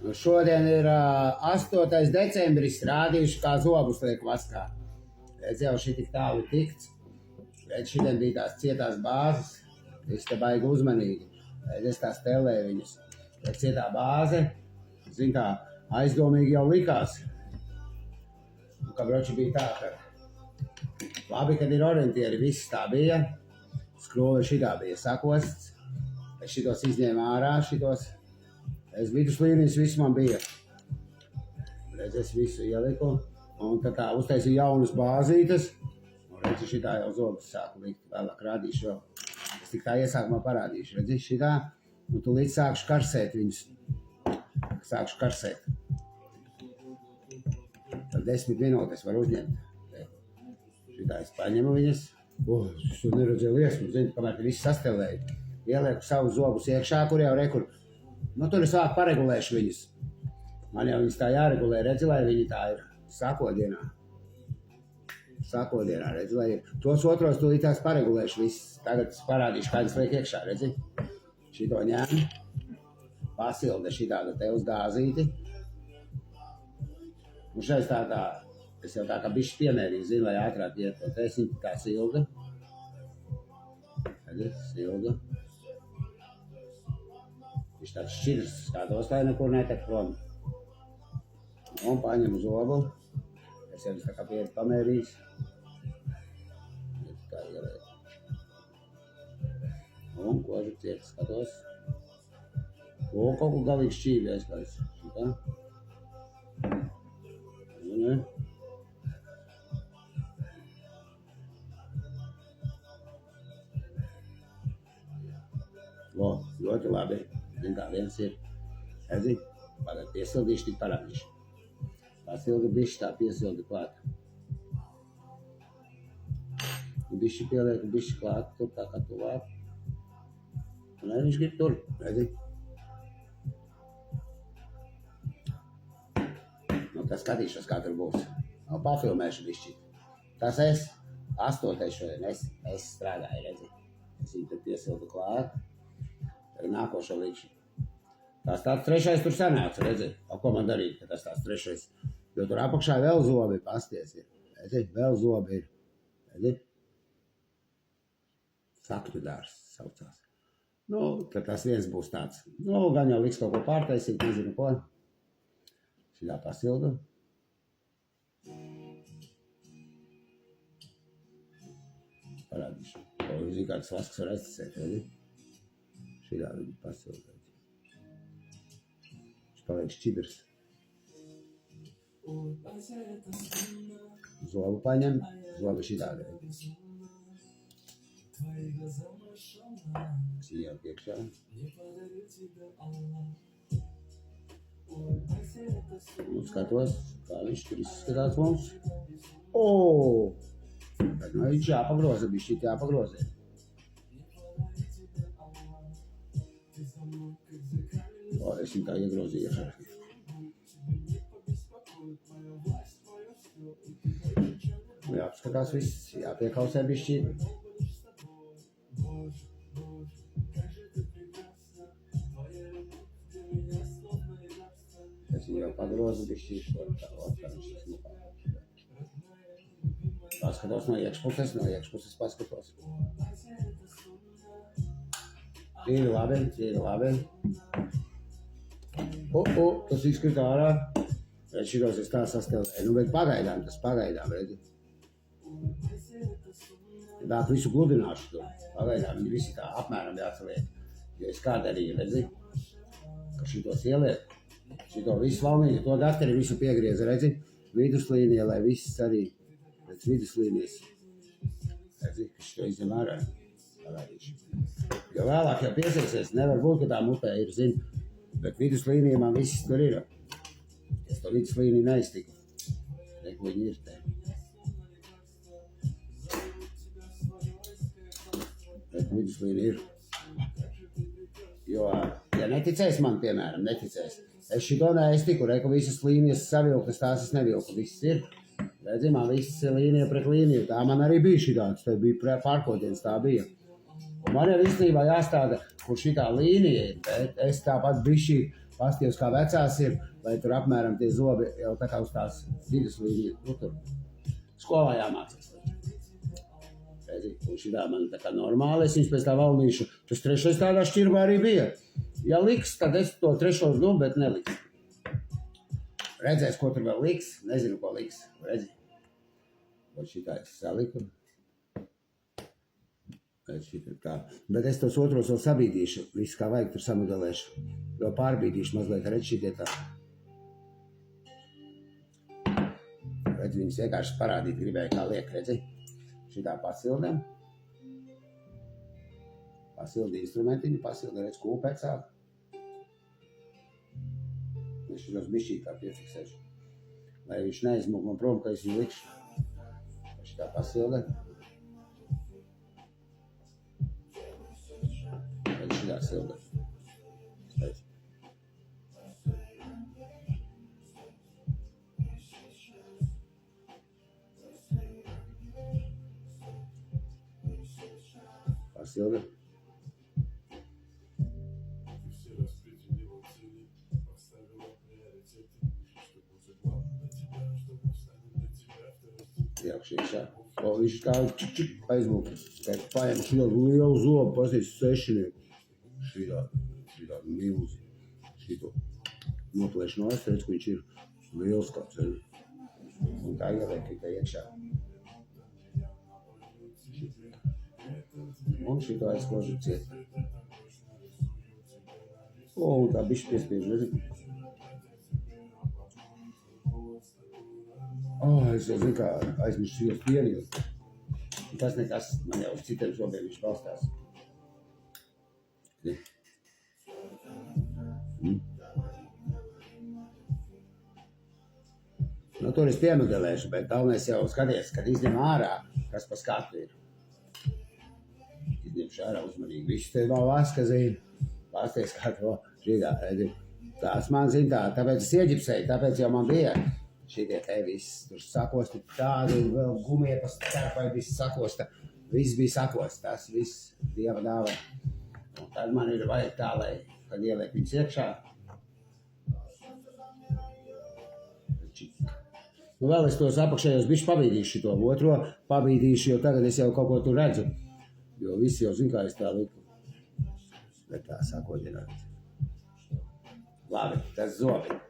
Šodien ir 8. decembris, rādījuši, kā zobus liek vaskā. Redz, jau šī tik tālu tikts. Redz, šodien bija tās cietās bāzes. Viss te baigi uzmanīgi. Redz, es tās telēju viņus. Redz, cietā bāze. Zin kā, aizdomīgi jau likās. Un, ka broči bija tā, ka labi, kad ir orientieri, viss tā bija. Skrove šitā bija sakosts. Es šitos izņēmu ārā, šitos. Es viduslīnijas viss man bija. Redz, es visu ieliku. Un tad tā uztaisīju jaunas bāzītes. Un redz, šitā jau zobus sāku likt. Vēlāk rādīšu vēl. Es tik tā iesākumā parādīšu. Redz, šitā. Un tu līdz sākšu karsēt viņus. Sākšu karsēt. Tad 10 minūtes var uzņemt. Šitā es paņemu viņas. Es tur neredzēju liesmu. Zinu, kamēr te viss sastelēju. Ielieku savus zobus iekšā, kur jau rekur. Nu, tur es vēl paregulēšu viņus. Man jau viņas tā jāregulē, redzi, lai viņi tā ir sakodienā. Sakodienā, redzi, lai ir. Tos otros tu tās paregulēšu viss. Tagad es parādīšu, kādas liek iekšā, redzi. Šito ņēmu. Pasilde šitāda te uz dāzīti. Un šeit tā, es jau tā kā bišķi piemērīju, zinu, lai ātrāk iet. Un te es viņu tā silda. Redzi, silda. Viņš tāds šķirs skatos, lai nekur netek prom. Un paņemu zobu. Es jau tā kā pieru pamērījis. Tā ieliek. Un kožu ciet skatos. Un kaut ko galīgi šķīvi aizklājas. Šitā. Un, ļoti labi. Zin kā viens ir, redzi, pagad piesildīšu, tik parādīšu. Pasildi bišķi tā piesildi klāt. Bišķi pielieku, bišķi klāt, tur tā kā tuvāk. Un arī viņš grib tur, redzi. Nu, tad skatīšos, kā tur būs. Nu, pafilmēšu bišķi. Tas es, 8. šodien, es strādāju, redzi. Es viņu tad piesildu klāt. Nākošo līkšu. Tās tāds 3. tur sanāca, redzi, ko man darīt, ka tas tāds 3. Jo tur apakšā vēl zobi, pasties ir. Redzi, vēl zobi ir. Redzi? Saktu dārs saucās. Nu, tad tas viens būs tāds. Nu, gan jau liks kaut ko pārtaisīt, nezinu ko. Šitā pasildu. Parādīšu. Ko zinu, kāds vasks var aizticēt, redzi? Šitā viņi pasilda. Viņš paliek šķidrs. Zobu paņem, zobu šitā dēļ. Iejāk iekšā. Un skatos, kā viņš tur izskatās mums. Tad nu viņš jāpagroza, bišķi jāpagroza. Es viņu tā iegrozīju iekšā. Jāapskatās viss, jāpiekausē bišķi. Es viņu jau pagrozu bišķi. Paskatos no iekšpuses paskatos. Ir labi. Tas izkrita ārā. Redz, šitos es tā sastelēju. Nu, bet pagaidām, redzi. Dāk visu gludināšu tur. Pagaidām viņi visi tā apmēram jāsaliek. Jo es kā darīju, redzi, ka šitos ieliek. Šito visu valnīgi, to dakteri visu piegrieza, redzi. Viduslīnija, lai viss arī pēc viduslīnijas. Redzi, ka šito izņem ārā. Parādīšu. Jo vēlāk jau piesieksies, nevar būt, ka tā mutē ir, zin. Bet viduslīnija man viss tur ir. Es to viduslīniju neiztiku. Reku viņi ir te. Reku viduslīnija ir. Jo, ja neticēs man, piemēram, neticēs. Es šito neiztiku, reku visas līnijas savilktas, tās es nevilku. Viss ir. Redzi, man viss līnija pret līniju. Tā man arī bija šitāds. Tā bija pārkodiens, tā bija. Un man jau īstenībā jāstāda, kur šitā līnija ir, bet es tāpat bišķi Pastīvs kā vecās ir, lai tur apmēram tie zobi jau tā kā uz tās vidus līnijas, nu tur skolā jāmācās. Redzi, un šitā man tā kā normāli, es viņus pēc tā valdīšu, tas trešais tādā šķirbā arī bija. Ja liks, tad es to trešo domu, bet neliks. Redzēs, ko tur vēl liks, nezinu, ko liks, redzi. Vai šitā es saliku. Tā. Bet es tos otros vēl sabīdīšu, visu kā vajag tur samodelēšu, vēl pārbīdīšu mazliet, redz šitie tā. Redz, viņus vienkārši parādīt gribēju, kā liek, redzi. Šitā pasildēm. Pasildi instrumentiņu, pasildi, redz, kūpecā. Es šitos bišķīt kā piefiksēšu. Lai viņš neizmūk man prom, ka es viņu likšu. Šitā pasildē. Šitā silda. Pasilda. Iekš iekšā. O, viņš kā čik aizmūk. Paņem šitā lielu zobu, pasīs sešnieku. Šitā milzi. Šito noplēš no es, redz, ka viņš ir liels kāds. Un tā ieliek tikai iekšā. Un šito aizkožu ciet. O, un tā bišķi piespiež, nezinu. Es jau zinu, kā aizmiršu šos pienīlus. Tas nekas, man jau uz citiem zobiem viņš balstās. Nu, tur es piemodelēšu, bet galvenais jau skaties, kad izņem ārā, kas pa skatu ir. Izņemšu ārā uzmanīgi. Visu te vēl vaska zina. Pasties kā to šitā, redzi. Tās man zina tā, tāpēc es ieģipsēju, tāpēc jau man bija šitie te viss. Tur sakosti tādi, vēl gumija pa starpai viss sakosta. Viss bija sakosts, tas viss Dieva dāvā. Un tad man ir vajag tā, lai, kad ieliek viņus iekšā. Nu, vēl es tos apakšējos bišķi pabīdīšu šito otro, pabīdīšu, jo tagad es jau kaut ko tur redzu. Jo visi jau zin, kā es tā liku. Bet tā sakoģināt. Labi, tas zobi.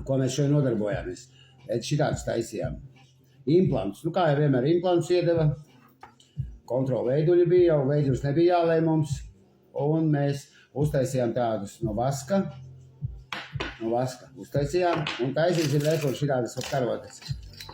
Ko mēs šodien nodarbojāmies? Šitādus taisījām. Implants. Nu, kā jau vienmēr implants iedeva. Kontrola veiduļi bija, jau veiduļus nebija jālēj mums. Un mēs uztaisījām tādus no vaska. No vaska uztaisījām. Un taisīsim rekur šitādas karotes.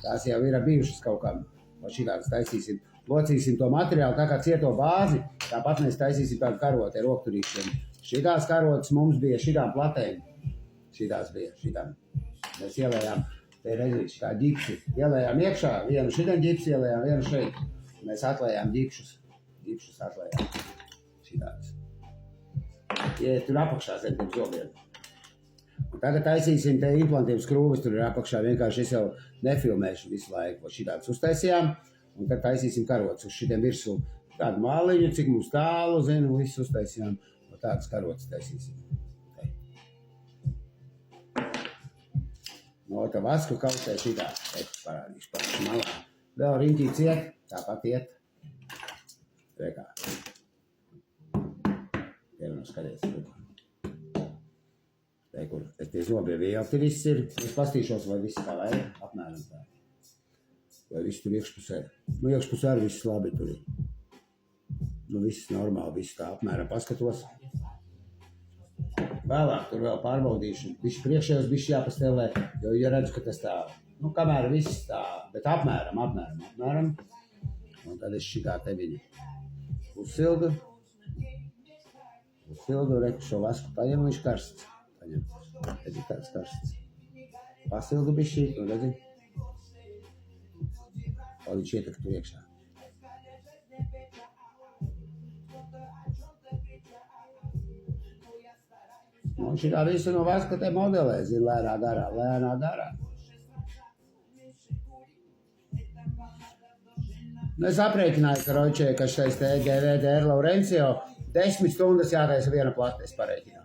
Tās jau ir bijušas kaut kam. Un šitādas taisīsim. Locīsim to materiālu tā kā cieto bāzi. Tāpat mēs taisīsim tādu karote ar rokturīšiem. Šitās karotes mums bija šitām platēm. Šitās bija šitām. Mēs ielējām, te redzīt, šitā ģipsi. Ielējām iekšā, vienu šitam ģipsi ielējām, vienu šeit. Mēs atlējām ģipšus. Ģipšus atlējām. Šitādas. Ja tur apakšā zem tiem zobiem. Un tagad taisīsim te implantiem skrūves, tur ir apakšā. Vienkārši es jau nefilmēšu visu laiku. Šitādas uztaisījām. Un tad taisīsim karotes uz šitiem virsū. Tādu māliņu, cik mums tālu, zinu, visu uztaisījām. Un tādas karotes taisīsim. No tā vasku kautē šitā. Parādīšu pašu malā. Vēl riņķī ciet, tāpat iet. Rekā. Tev nav skaties. Te, kur tie zobi vielti viss ir. Es pastīšos, vai viss kā vajag. Apmēram tā. Vai viss tur iekšpusē. Nu, iekšpusē arī viss labi tur ir. Nu, viss normāli, viss tā apmēram paskatos. Vēlāk tur vēl pārbaudīšu. Viši priekšējos bišķi jāpastelē, jo ja redzu, ka tas tā, nu, kamēr viss tā, bet apmēram. Un tad es šitā te viņu uzsildu. Reku šo vasku paņem, viņš karsts. Paņem. Redzi, tāds karsts. Pasildu bišķi, un redzi. Lai viņš ietek tur iekšā. Un šitā visu no vaska te modelē, zin, lēnā garā. Nu, es aprēķināju, ka Roičē, ka šais te GVDR Laurencio 10 stundas jātaisa viena plate, es pareiķināju.